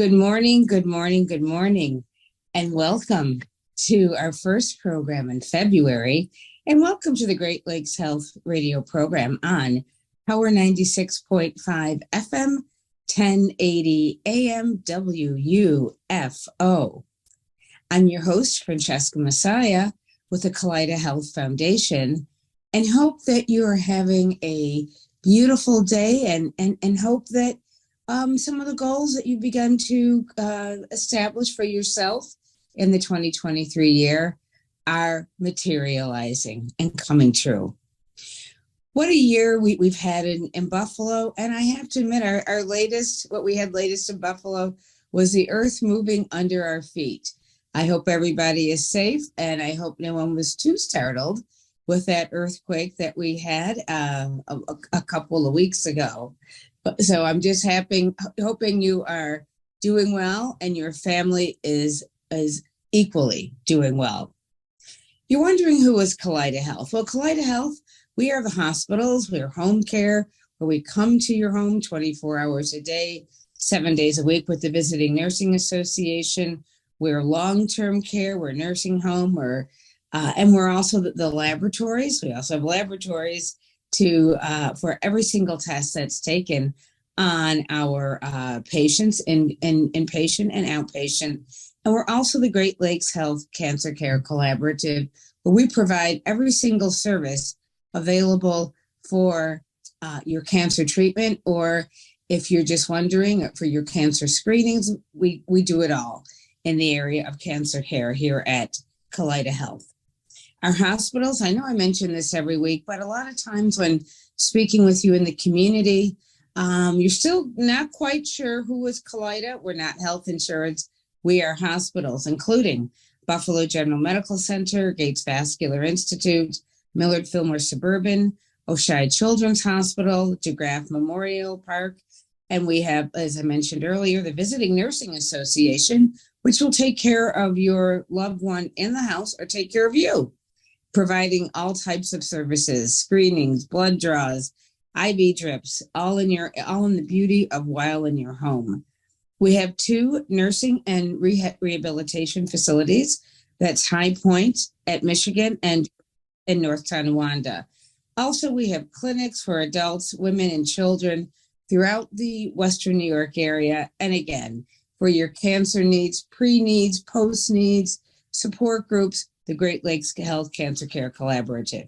Good morning, good morning, good morning, and welcome to our first program in February. And welcome to the Great Lakes Health Radio program on Power 96.5 FM, 1080 AM WUFO. I'm your host, Francesca Messiah, with the Kaleida Health Foundation, and hope that you are having a beautiful day and hope that some of the goals that you've begun to establish for yourself in the 2023 year are materializing and coming true. What a year we've had in Buffalo. And I have to admit, our latest, what we had latest in Buffalo was the earth moving under our feet. I hope everybody is safe, and I hope no one was too startled with that earthquake that we had a couple of weeks ago. So I'm just hoping you are doing well and your family is equally doing well. You're wondering who is Kaleida Health? Well, Kaleida Health, we are the hospitals, we are home care, where we come to your home 24 hours a day, 7 days a week with the Visiting Nursing Association. We're long-term care, we're nursing home, and we're also the laboratories. We also have laboratories for every single test that's taken on our patients in inpatient and outpatient. And we're also the Great Lakes Health Cancer Care Collaborative, where we provide every single service available for your cancer treatment, or if you're just wondering, for your cancer screenings, we do it all in the area of cancer care here at Kaleida Health. Our hospitals, I know I mention this every week, but a lot of times when speaking with you in the community, you're still not quite sure who is Kaleida. We're not health insurance. We are hospitals, including Buffalo General Medical Center, Gates Vascular Institute, Millard Fillmore Suburban, Oishei Children's Hospital, DeGraff Memorial Park, and we have, as I mentioned earlier, the Visiting Nursing Association, which will take care of your loved one in the house or take care of you, providing all types of services, screenings, blood draws, IV drips, all in the beauty of while in your home. We have 2 nursing and rehabilitation facilities. That's High Point at Michigan and in North Tonawanda. Also, we have clinics for adults, women, and children throughout the Western New York area. And again, for your cancer needs, pre-needs, post-needs, support groups, the Great Lakes Health Cancer Care Collaborative.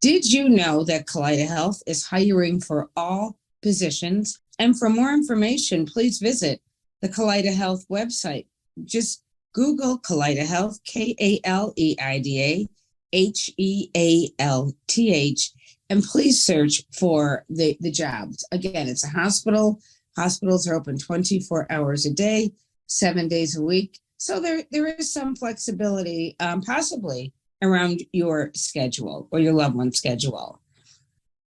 Did you know that Kaleida Health is hiring for all positions? And for more information, please visit the Kaleida Health website. Just Google Kaleida Health, KALEIDA HEALTH, and please search for the jobs. Again, it's a hospital. Hospitals are open 24 hours a day, 7 days a week. So there is some flexibility, possibly around your schedule or your loved one's schedule.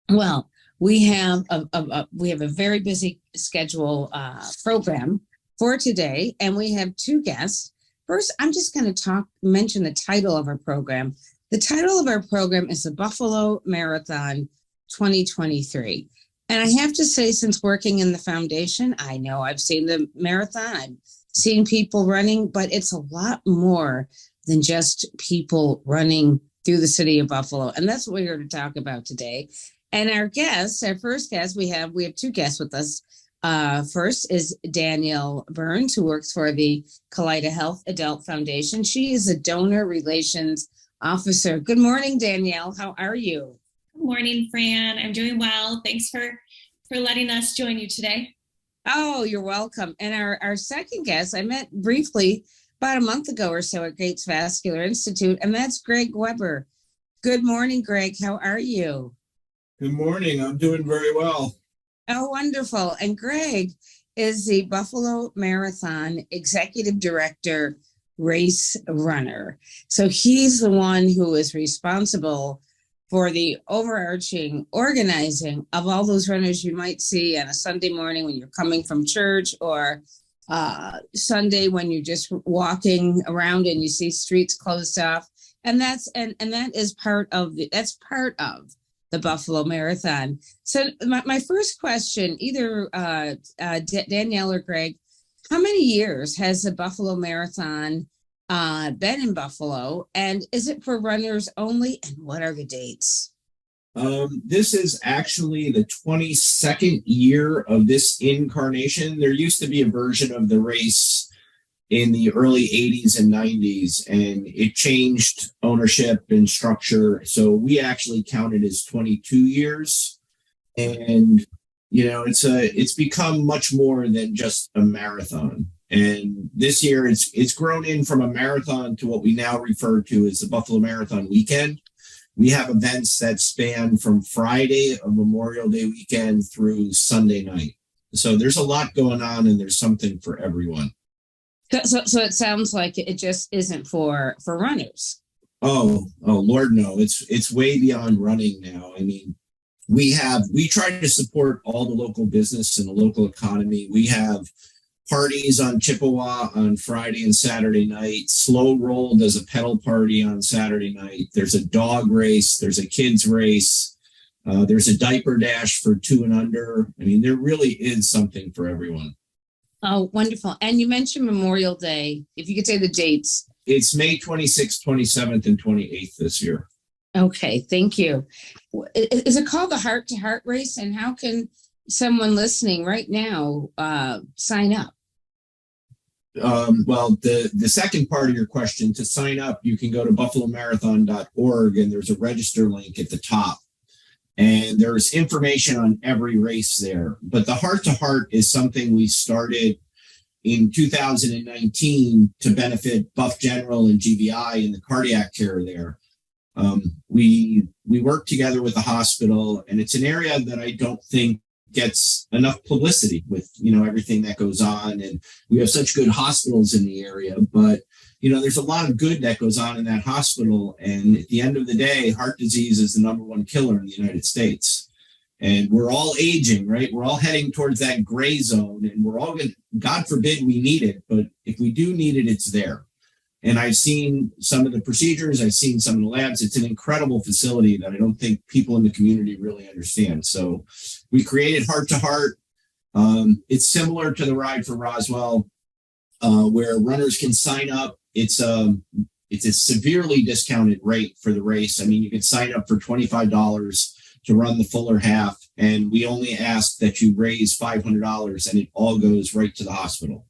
Well, we have a very busy schedule program for today, and we have 2 guests. First, I'm just going to mention the title of our program. The title of our program is the Buffalo Marathon 2023. And I have to say, since working in the foundation, I know I've seen the marathon, I've seen people running, but it's a lot more than just people running through the city of Buffalo. And that's what we're here to talk about today. And our first guest, we have 2 guests with us. First is Danielle Burns, who works for the Kaleida Health Adult Foundation. She is a donor relations officer. Good morning, Danielle. How are you? Good morning, Fran. I'm doing well. Thanks for letting us join you today. Oh, you're welcome. And our second guest, I met briefly about a month ago or so at Gates Vascular Institute, and that's Greg Weber. Good morning, Greg. How are you? Good morning. I'm doing very well. Oh, wonderful. And Greg is the Buffalo Marathon Executive Director race runner. So he's the one who is responsible for the overarching organizing of all those runners you might see on a Sunday morning when you're coming from church, or Sunday when you're just walking around and you see streets closed off. And that is part of the Buffalo Marathon. So my first question, either Danielle or Greg, how many years has the Buffalo Marathon been in Buffalo? And is it for runners only? And what are the dates? This is actually the 22nd year of this incarnation. There used to be a version of the race in the early 80s and 90s, and it changed ownership and structure. So we actually counted as 22 years. And, it's become much more than just a marathon. And this year it's grown in from a marathon to what we now refer to as the Buffalo Marathon weekend. We have events that span from Friday of Memorial Day weekend through Sunday night. So there's a lot going on, and there's something for everyone. So it sounds like it just isn't for runners. Oh, Lord, no! It's way beyond running now. I mean, we try to support all the local business and the local economy. We have parties on Chippewa on Friday and Saturday night. Slow Roll does a pedal party on Saturday night. There's a dog race. There's a kids race. There's a diaper dash for 2 and under. I mean, there really is something for everyone. Oh, wonderful. And you mentioned Memorial Day. If you could say the dates. It's May 26th, 27th, and 28th this year. Okay, thank you. Is it called the Heart to Heart Race? And how can someone listening right now sign up? Well, the second part of your question, to sign up, you can go to buffalomarathon.org, and there's a register link at the top. And there's information on every race there. But the Heart to Heart is something we started in 2019 to benefit Buff General and GVI and the cardiac care there. We work together with the hospital, and it's an area that I don't think gets enough publicity with, everything that goes on. And we have such good hospitals in the area, but, there's a lot of good that goes on in that hospital. And at the end of the day, heart disease is the number one killer in the United States. And we're all aging, right? We're all heading towards that gray zone, and we're all going to, God forbid we need it, but if we do need it, it's there. And I've seen some of the procedures, I've seen some of the labs. It's an incredible facility that I don't think people in the community really understand. So we created Heart to Heart. It's similar to the Ride for Roswell, where runners can sign up. It's a severely discounted rate for the race. I mean, you can sign up for $25 to run the fuller half, and we only ask that you raise $500, and it all goes right to the hospital.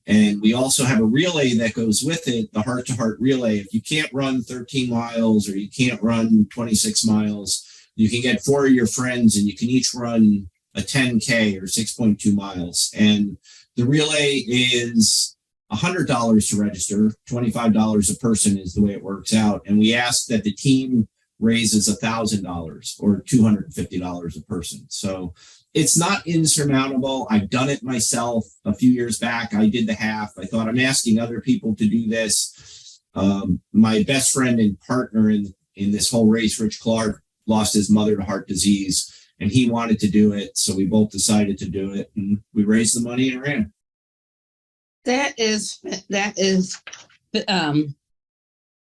And we also have a relay that goes with it, the Heart to Heart relay. If you can't run 13 miles or you can't run 26 miles, you can get 4 of your friends, and you can each run a 10K or 6.2 miles. And the relay is $100 to register, $25 a person is the way it works out. And we ask that the team raises $1,000 or $250 a person. So it's not insurmountable. I've done it myself a few years back. I did the half. I thought, I'm asking other people to do this. My best friend and partner in this whole race, Rich Clark, lost his mother to heart disease, and he wanted to do it. So we both decided to do it, and we raised the money and ran. That is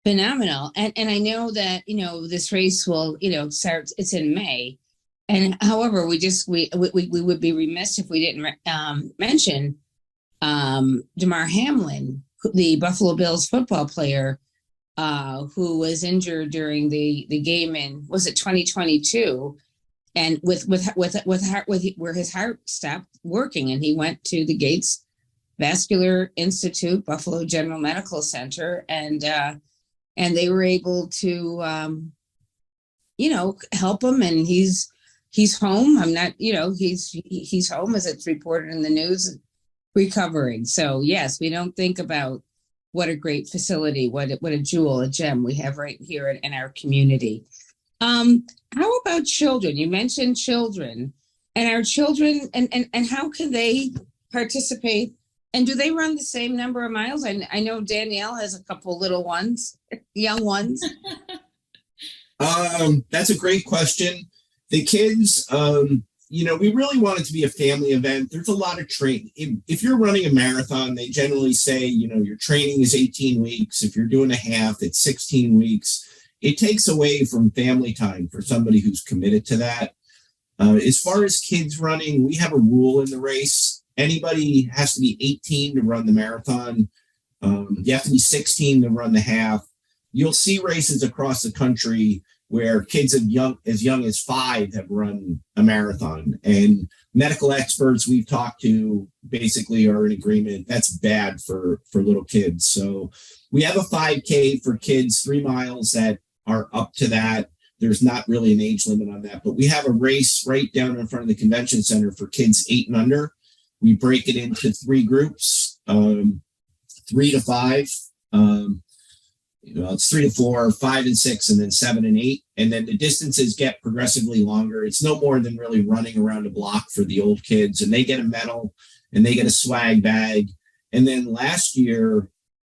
phenomenal. And I know that, this race will, start, it's in May. And however, we would be remiss if we didn't mention Damar Hamlin, the Buffalo Bills football player, who was injured during the game in, was it 2022? And where his heart stopped working, and he went to the Gates Vascular Institute, Buffalo General Medical Center, and they were able to, help him, and he's home. I'm not, he's home, as it's reported in the news, recovering. So yes, we don't think about what a great facility, what a jewel, a gem we have right here in our community. How about children? You mentioned children, and our children, and how can they participate? And do they run the same number of miles? I know Danielle has a couple little ones, young ones. That's a great question. The kids, we really want it to be a family event. There's a lot of training. If you're running a marathon, they generally say, your training is 18 weeks. If you're doing a half, it's 16 weeks. It takes away from family time for somebody who's committed to that. As far as kids running, we have a rule in the race. anybody has to be 18 to run the marathon. You have to be 16 to run the half. You'll see races across the country where kids as young as 5 have run a marathon. And medical experts we've talked to basically are in agreement that's bad for little kids. So we have a 5K for kids, 3 miles that are up to that. There's not really an age limit on that, but we have a race right down in front of the convention center for kids 8 and under. We break it into 3 groups, 3 to 5. It's 3 to 4, 5 and 6, and then 7 and 8. And then the distances get progressively longer. It's no more than really running around a block for the old kids, and they get a medal and they get a swag bag. And then last year,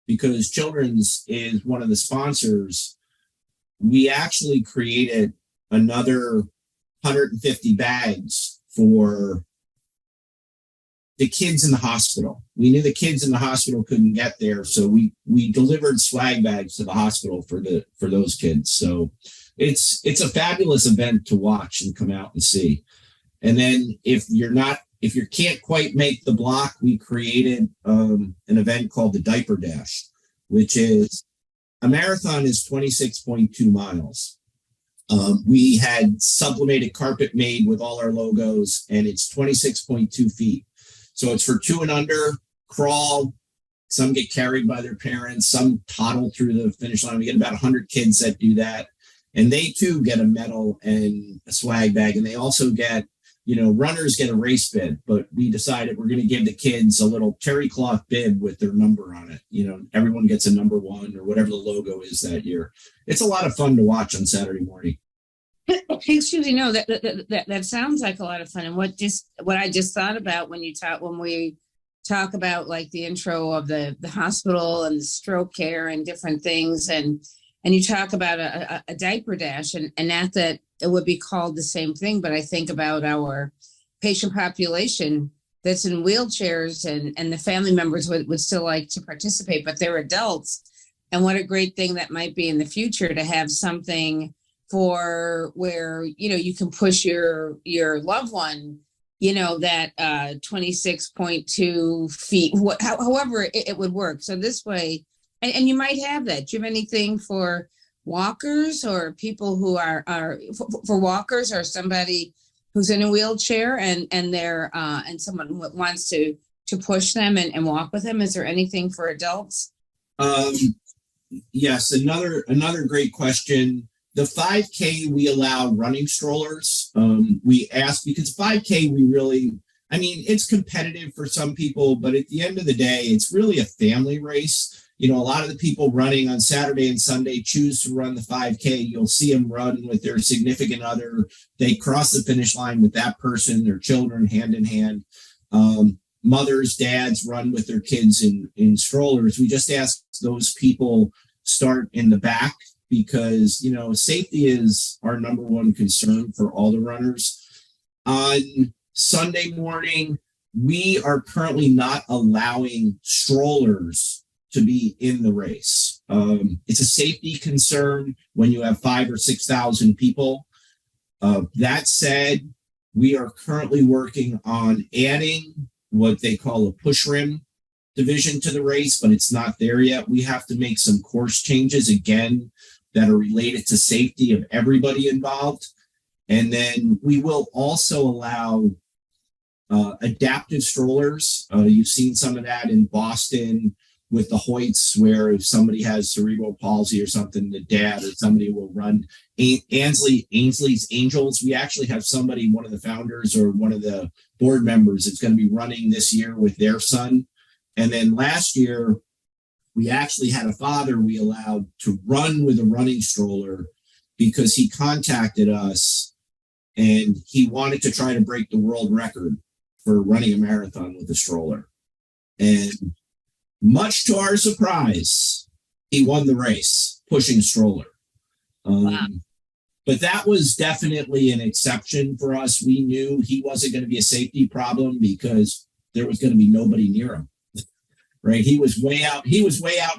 because Children's is one of the sponsors, we actually created another 150 bags for the kids in the hospital. We knew the kids in the hospital couldn't get there, so we delivered swag bags to the hospital for those kids. So it's a fabulous event to watch and come out and see. And then if you can't quite make the block, we created an event called the Diaper Dash, which is a marathon is 26.2 miles. We had sublimated carpet made with all our logos, and it's 26.2 feet. So it's for 2 and under, crawl. Some get carried by their parents. Some toddle through the finish line. We get about 100 kids that do that. And they too get a medal and a swag bag. And they also get, runners get a race bib, but we decided we're going to give the kids a little terry cloth bib with their number on it. Everyone gets a number 1 or whatever the logo is that year. It's a lot of fun to watch on Saturday morning. Excuse me, no, that sounds like a lot of fun. And what I just thought about when we talk about like the intro of the hospital and the stroke care and different things, and you talk about a diaper dash, and not that it would be called the same thing, but I think about our patient population that's in wheelchairs, and the family members would still like to participate, but they're adults. And what a great thing that might be in the future to have something for where, you can push your loved one, that 26.2 feet, however it would work. So this way, and you might have that. Do you have anything for walkers or people who are for walkers, or somebody who's in a wheelchair and they're and someone who wants to push them and walk with them? Is there anything for adults? Yes, another great question. The 5K, we allow running strollers. We ask because 5K, it's competitive for some people, but at the end of the day, it's really a family race. A lot of the people running on Saturday and Sunday choose to run the 5K. You'll see them run with their significant other. They cross the finish line with that person, their children hand in hand. Mothers, dads run with their kids in strollers. We just ask those people start in the back, because, safety is our number 1 concern for all the runners. On Sunday morning, we are currently not allowing strollers to be in the race. It's a safety concern when you have 5,000 or 6,000 people. That said, we are currently working on adding what they call a push rim division to the race, but it's not there yet. We have to make some course changes again that are related to safety of everybody involved. And then we will also allow adaptive strollers. You've seen some of that in Boston with the Hoyts, where if somebody has cerebral palsy or something, the dad or somebody will run. Ainsley's Angels, we actually have somebody, one of the founders or one of the board members, is going to be running this year with their son. And then last year, we actually had a father we allowed to run with a running stroller because he contacted us and he wanted to try to break the world record for running a marathon with a stroller. And much to our surprise, he won the race pushing a stroller. Wow. But that was definitely an exception for us. We knew he wasn't going to be a safety problem because there was going to be nobody near him. Right. He was way out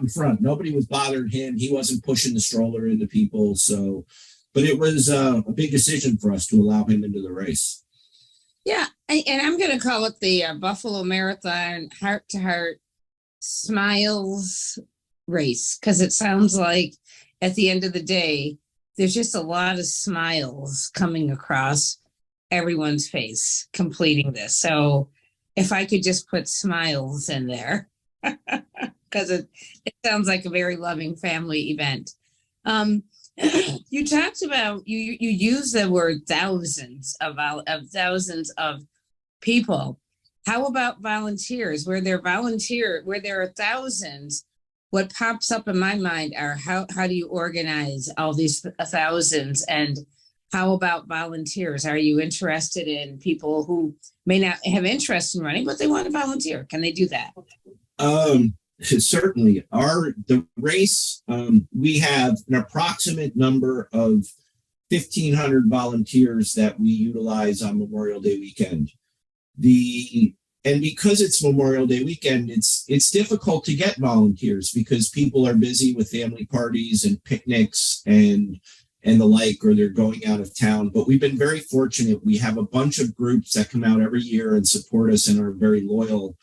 in front. Nobody was bothering him. He wasn't pushing the stroller into people. So, but it was a big decision for us to allow him into the race. Yeah, and I'm going to call it the Buffalo Marathon Heart to Heart Smiles race, because it sounds like at the end of the day, there's just a lot of smiles coming across everyone's face completing this. So if I could just put smiles in there, because it sounds like a very loving family event. You talked about you use the word thousands of thousands of people. How about volunteers? Where there are thousands, what pops up in my mind are how do you organize all these thousands, and how about volunteers? Are you interested in people who may not have interest in running, but they want to volunteer? Can they do that? Certainly. The race, we have an approximate number of 1,500 volunteers that we utilize on Memorial Day weekend. And because it's Memorial Day weekend, it's difficult to get volunteers because people are busy with family parties and picnics and the like, or they're going out of town. But we've been very fortunate. We have a bunch of groups that come out every year and support us and are very loyal.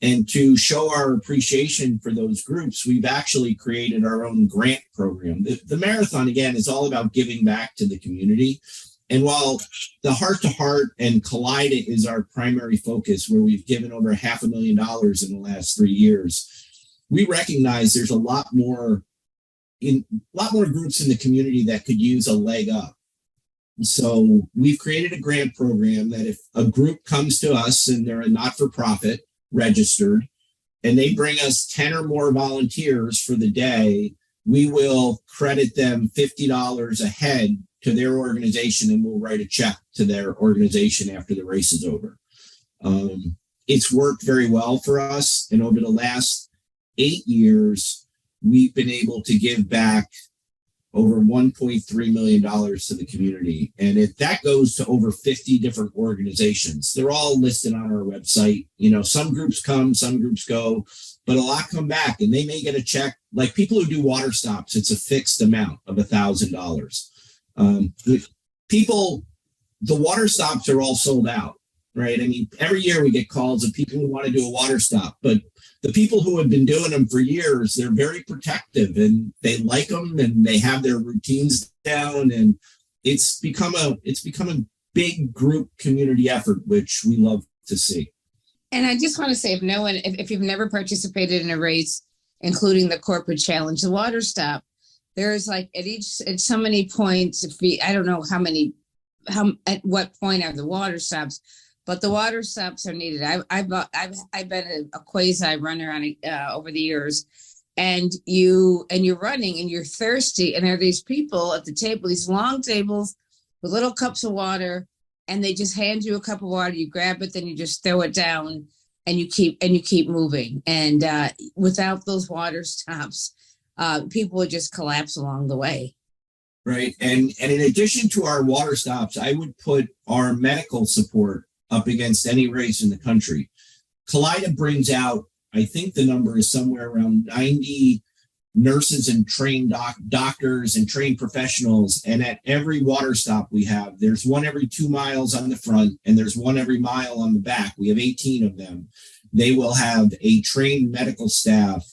And to show our appreciation for those groups, we've actually created our own grant program. The marathon, again, is all about giving back to the community. And while the Heart to Heart and Kaleida is our primary focus, where we've given over $500,000 in the last 3 years, we recognize there's a lot more groups in the community that could use a leg up. So we've created a grant program that if a group comes to us and they're a not-for-profit registered and they bring us 10 or more volunteers for the day, we will credit them $50 a head to their organization, and we'll write a check to their organization after the race is over. It's worked very well for us. And over the last 8 years, we've been able to give back over $1.3 million to the community. And that goes to over 50 different organizations. They're all listed on our website. Some groups come, some groups go, but a lot come back, and they may get a check. Like people who do water stops, it's a fixed amount of $1,000. The water stops are all sold out, right? I mean, every year we get calls of people who want to do a water stop, but the people who have been doing them for years, they're very protective and they like them and they have their routines down, and it's become a big group community effort, which we love to see. And I just want to say, if you've never participated in a race, including the corporate challenge, the water stop, there's like at so many points, I don't know at what point are the water stops, but the water stops are needed. I've been a quasi runner on over the years, and you're running and you're thirsty, and there are these people at the table, these long tables with little cups of water, and they just hand you a cup of water. You grab it, then you just throw it down, and you keep moving. And without those water stops, people would just collapse along the way. Right. And in addition to our water stops, I would put our medical support up against any race in the country. Kaleida brings out, I think the number is somewhere around 90 nurses and trained doctors and trained professionals. And at every water stop we have, there's one every 2 miles on the front, and there's one every mile on the back. We have 18 of them. They will have a trained medical staff,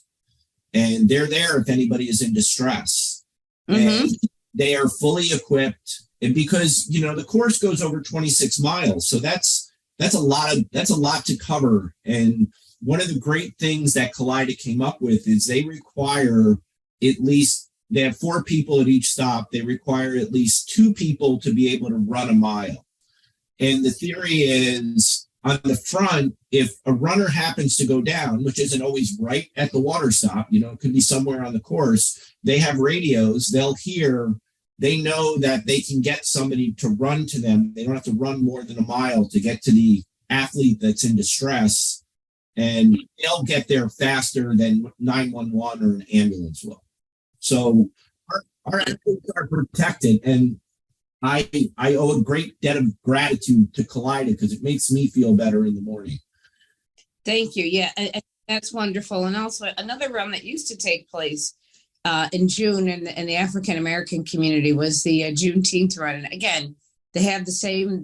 and they're there if anybody is in distress. Mm-hmm. And they are fully equipped. And because, the course goes over 26 miles. So that's a lot to cover. And one of the great things that Kaleida came up with is they have 4 people at each stop. They require at least 2 people to be able to run a mile. And the theory is, on the front, if a runner happens to go down, which isn't always right at the water stop, it could be somewhere on the course, they have radios, they know that they can get somebody to run to them. They don't have to run more than a mile to get to the athlete that's in distress, and they'll get there faster than 911 or an ambulance will. So our athletes are protected, and I owe a great debt of gratitude to Kaleida because it makes me feel better in the morning. Thank you. Yeah, that's wonderful. And also another run that used to take place in June in the African-American community was the Juneteenth run. And again, they have the same,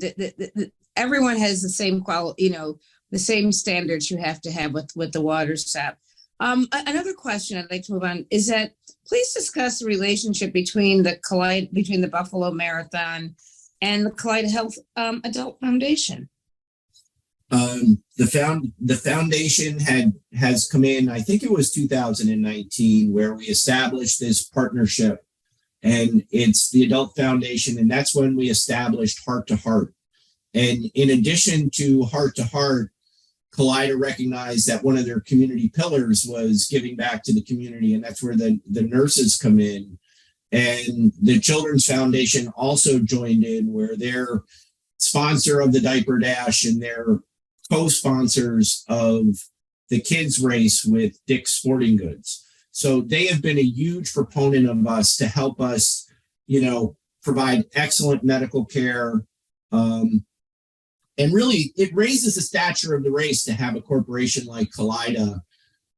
everyone has the same quality, the same standards you have to have with the water stop. Another question I'd like to move on is that please discuss the relationship between the Buffalo Marathon and the Kaleida Health Adult Foundation. The foundation has come in, I think it was 2019, where we established this partnership, and it's the Adult Foundation, and that's when we established Heart to Heart. And in addition to Heart to Heart, Kaleida recognized that one of their community pillars was giving back to the community, and that's where the nurses come in. And the Children's Foundation also joined in, where they're sponsor of the Diaper Dash and they're co-sponsors of the kids race with Dick's Sporting Goods. So they have been a huge proponent of us to help us, provide excellent medical care. And really, it raises the stature of the race to have a corporation like Kaleida,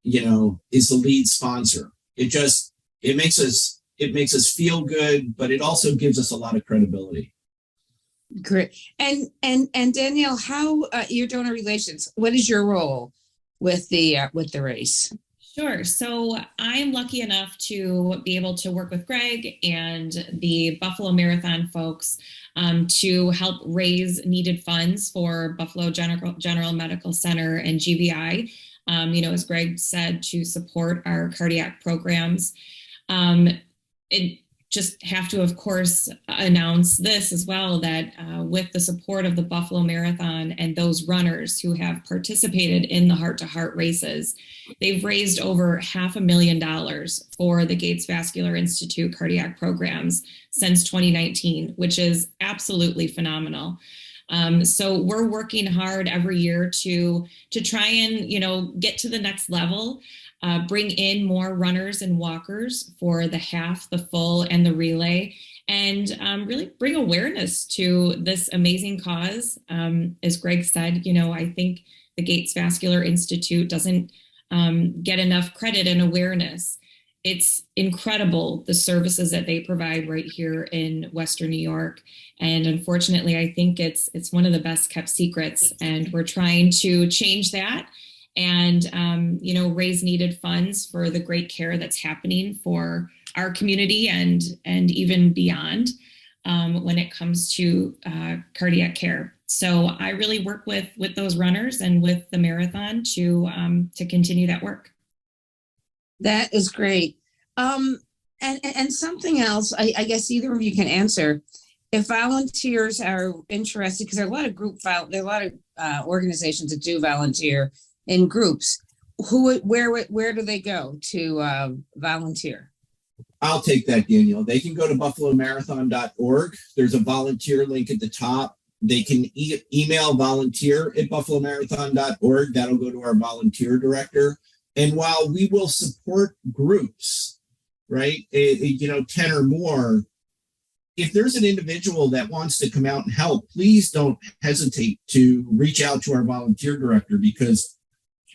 is the lead sponsor. It makes us feel good, but it also gives us a lot of credibility. Great. And Danielle, how your donor relations? What is your role with the race? Sure. So I'm lucky enough to be able to work with Greg and the Buffalo Marathon folks to help raise needed funds for Buffalo General Medical Center and GVI. As Greg said, to support our cardiac programs. It just have to, of course, announce this as well, that with the support of the Buffalo Marathon and those runners who have participated in the Heart to Heart races, they've raised over $500,000 for the Gates Vascular Institute cardiac programs since 2019, which is absolutely phenomenal. So we're working hard every year to try and, get to the next level. Bring in more runners and walkers for the half, the full, and the relay, and really bring awareness to this amazing cause. As Greg said, I think the Gates Vascular Institute doesn't get enough credit and awareness. It's incredible, the services that they provide right here in Western New York. And unfortunately, I think it's one of the best kept secrets, and we're trying to change that and, raise needed funds for the great care that's happening for our community and even beyond when it comes to cardiac care. So I really work with those runners and with the marathon to continue that work. That is great. And something else, I guess either of you can answer. If volunteers are interested, because there are a lot of organizations that do volunteer in groups. Where do they go to volunteer? I'll take that, Danielle. They can go to buffalomarathon.org. There's a volunteer link at the top. They can email volunteer@buffalomarathon.org. That'll go to our volunteer director. And while we will support groups, right, 10 or more, if there's an individual that wants to come out and help, please don't hesitate to reach out to our volunteer director, because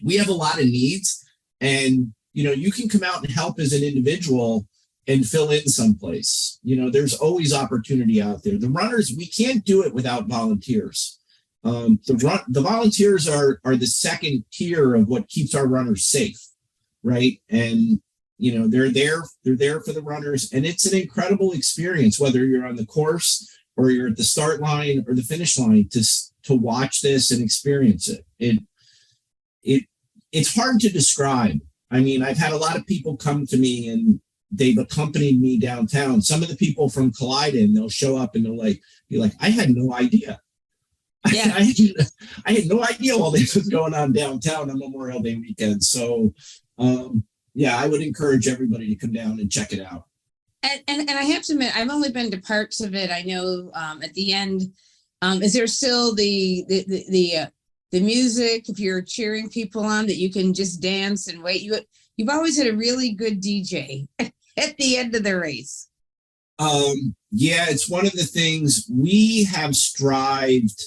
we have a lot of needs, and, you can come out and help as an individual and fill in someplace. There's always opportunity out there. The runners, we can't do it without volunteers. The volunteers are the second tier of what keeps our runners safe, right? And, they're there for the runners, and it's an incredible experience, whether you're on the course or you're at the start line or the finish line, to watch this and experience it. It's hard to describe. I mean, I've had a lot of people come to me and they've accompanied me downtown. Some of the people from Kaleida, and they'll show up and they'll be like, I had no idea. Yeah. I had no idea all this was going on downtown on Memorial Day weekend. So, I would encourage everybody to come down and check it out. And I have to admit, I've only been to parts of it. I know at the end, is there still the music, if you're cheering people on, that you can just dance and wait? You've always had a really good DJ at the end of the race. It's one of the things we have strived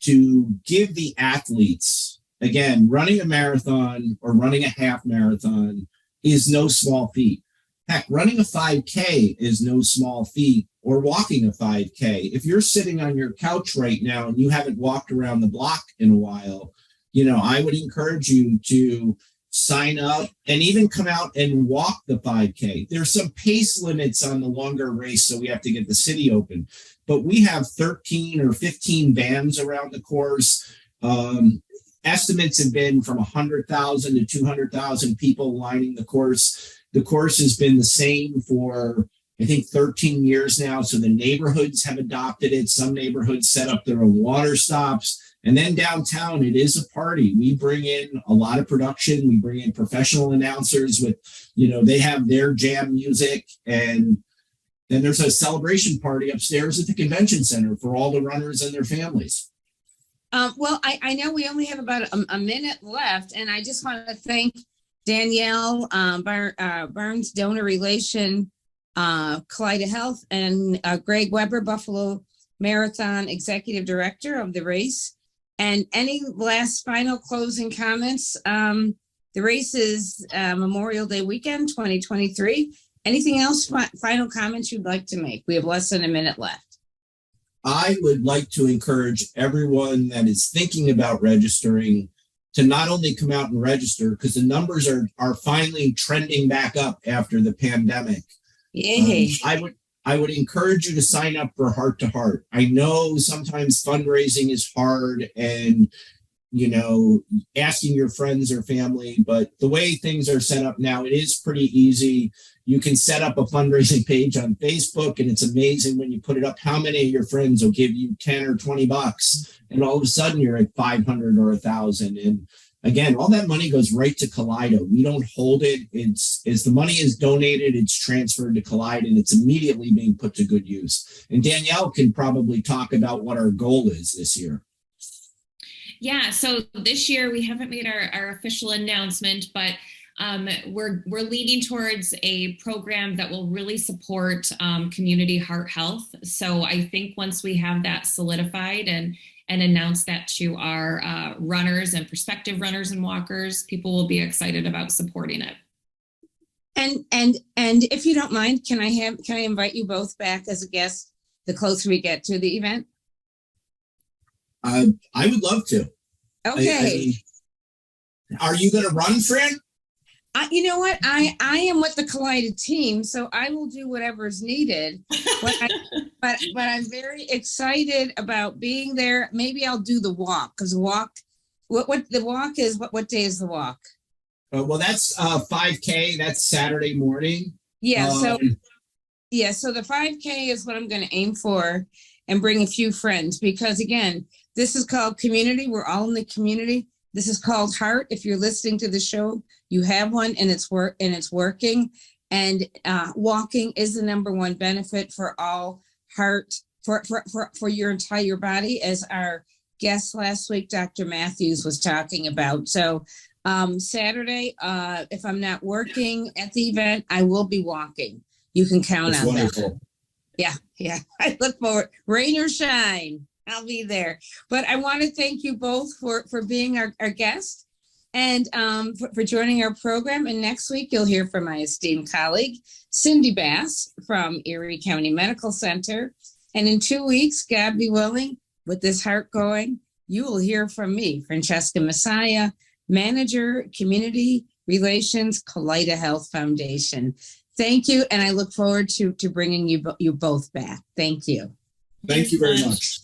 to give the athletes. Again, running a marathon or running a half marathon is no small feat. Heck, running a 5K is no small feat, or walking a 5K. If you're sitting on your couch right now and you haven't walked around the block in a while, I would encourage you to sign up and even come out and walk the 5K. There's some pace limits on the longer race, so we have to get the city open. But we have 13 or 15 vans around the course. Estimates have been from 100,000 to 200,000 people lining the course. The course has been the same for, I think, 13 years now. So the neighborhoods have adopted it. Some neighborhoods set up their own water stops. And then downtown, it is a party. We bring in a lot of production. We bring in professional announcers with, they have their jam music. And then there's a celebration party upstairs at the convention center for all the runners and their families. Well, I know we only have about a minute left, and I just want to thank Danielle Burns, Donor Relation, Kaleida Health, and Greg Weber, Buffalo Marathon Executive Director of the race. And any last final closing comments? The race is Memorial Day weekend 2023. Anything else, final comments you'd like to make? We have less than a minute left. I would like to encourage everyone that is thinking about registering to not only come out and register, because the numbers are finally trending back up after the pandemic. Yay. I would encourage you to sign up for Heart to Heart. I know sometimes fundraising is hard and, asking your friends or family, but the way things are set up now, it is pretty easy. You can set up a fundraising page on Facebook, and it's amazing when you put it up, how many of your friends will give you 10 or 20 bucks. And all of a sudden you're at 500 or 1,000. And again, all that money goes right to Kaleida. We don't hold it. It's as the money is donated, it's transferred to Kaleida, and it's immediately being put to good use. And Danielle can probably talk about what our goal is this year. Yeah, so this year we haven't made our official announcement, but we're leading towards a program that will really support community heart health. So I think once we have that solidified and announce that to our runners and prospective runners and walkers, people will be excited about supporting it. And if you don't mind, can I invite you both back as a guest the closer we get to the event? I would love to. Okay. Are you going to run, Fran? You know what? I am with the Kaleida team, so I will do whatever is needed. But I'm very excited about being there. Maybe I'll do the walk, because what the walk is. What day is the walk? Well, that's 5K. That's Saturday morning. Yeah. So the 5K is what I'm going to aim for, and bring a few friends, because again, this is called community. We're all in the community. This is called Heart. If you're listening to the show, you have one, and it's working. And walking is the number one benefit for all heart, for your entire body, as our guest last week, Dr. Matthews, was talking about. So Saturday, if I'm not working at the event, I will be walking. You can count on that. Yeah. I look forward, rain or shine, I'll be there. But I want to thank you both for being our guest, and for joining our program. And next week, you'll hear from my esteemed colleague, Cindy Bass from Erie County Medical Center. And in 2 weeks, God be willing, with this heart going, you will hear from me, Francesca Messiah, Manager, Community Relations, Kaleida Health Foundation. Thank you, and I look forward to bringing you both back. Thank you. Thank you very much.